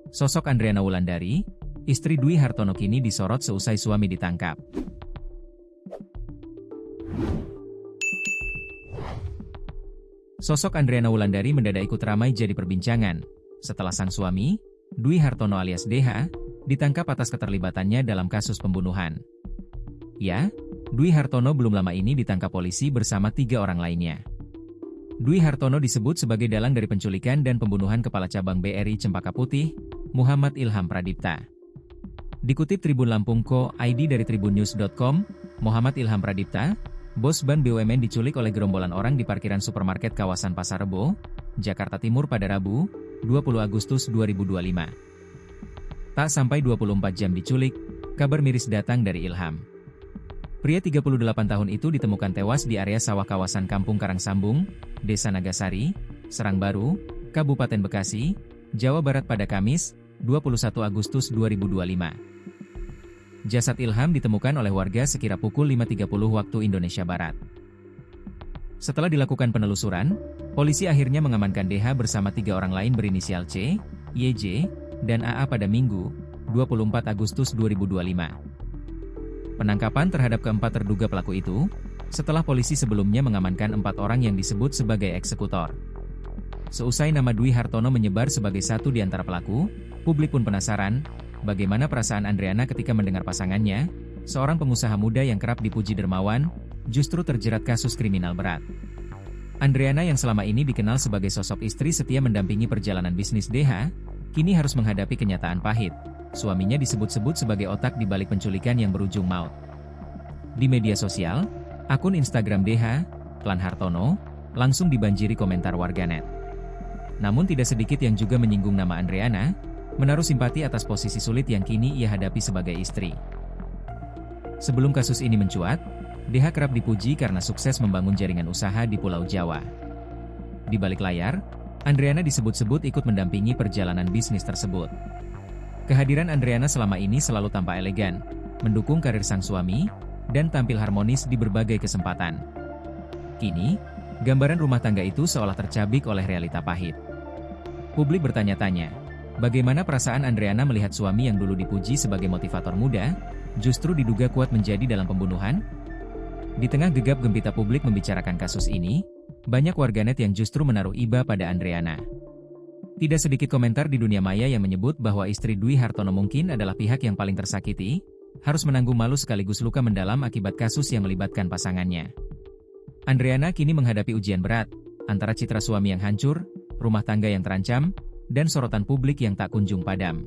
Sosok Andriana Wulandari, istri Dwi Hartono kini disorot seusai suami ditangkap. Sosok Andriana Wulandari mendadak ikut ramai jadi perbincangan, setelah sang suami, Dwi Hartono alias DH, ditangkap atas keterlibatannya dalam kasus pembunuhan. Ya, Dwi Hartono belum lama ini ditangkap polisi bersama 3 orang lainnya. Dwi Hartono disebut sebagai dalang dari penculikan dan pembunuhan Kepala Cabang BRI Cempaka Putih, Muhammad Ilham Pradipta. Dikutip Tribun Lampung.co.id dari tribunnews.com, Muhammad Ilham Pradipta, bos ban BUMN diculik oleh gerombolan orang di parkiran supermarket kawasan Pasar Rebo, Jakarta Timur pada Rabu, 20 Agustus 2025. Tak sampai 24 jam diculik, kabar miris datang dari Ilham. Pria 38 tahun itu ditemukan tewas di area sawah kawasan Kampung Karangsambung, Desa Nagasari, Serang Baru, Kabupaten Bekasi, Jawa Barat pada Kamis, 21 Agustus 2025. Jasad Ilham ditemukan oleh warga sekira pukul 5.30 waktu Indonesia Barat. Setelah dilakukan penelusuran, polisi akhirnya mengamankan DH bersama 3 orang lain berinisial C, YJ, dan AA pada Minggu, 24 Agustus 2025. Penangkapan terhadap keempat terduga pelaku itu, setelah polisi sebelumnya mengamankan 4 orang yang disebut sebagai eksekutor. Seusai nama Dwi Hartono menyebar sebagai satu di antara pelaku, publik pun penasaran, bagaimana perasaan Andriana ketika mendengar pasangannya, seorang pengusaha muda yang kerap dipuji dermawan, justru terjerat kasus kriminal berat. Andriana yang selama ini dikenal sebagai sosok istri setia mendampingi perjalanan bisnis DH, kini harus menghadapi kenyataan pahit. Suaminya disebut-sebut sebagai otak di balik penculikan yang berujung maut. Di media sosial, akun Instagram DH, Klan Hartono, langsung dibanjiri komentar warganet. Namun tidak sedikit yang juga menyinggung nama Andriana, menaruh simpati atas posisi sulit yang kini ia hadapi sebagai istri. Sebelum kasus ini mencuat, DH kerap dipuji karena sukses membangun jaringan usaha di Pulau Jawa. Di balik layar, Andriana disebut-sebut ikut mendampingi perjalanan bisnis tersebut. Kehadiran Andriana selama ini selalu tampak elegan, mendukung karir sang suami, dan tampil harmonis di berbagai kesempatan. Kini, gambaran rumah tangga itu seolah tercabik oleh realita pahit. Publik bertanya-tanya, bagaimana perasaan Andriana melihat suami yang dulu dipuji sebagai motivator muda, justru diduga kuat menjadi dalam pembunuhan? Di tengah gegap gempita publik membicarakan kasus ini, banyak warganet yang justru menaruh iba pada Andriana. Tidak sedikit komentar di dunia maya yang menyebut bahwa istri Dwi Hartono mungkin adalah pihak yang paling tersakiti, harus menanggung malu sekaligus luka mendalam akibat kasus yang melibatkan pasangannya. Andriana kini menghadapi ujian berat, antara citra suami yang hancur, rumah tangga yang terancam, dan sorotan publik yang tak kunjung padam.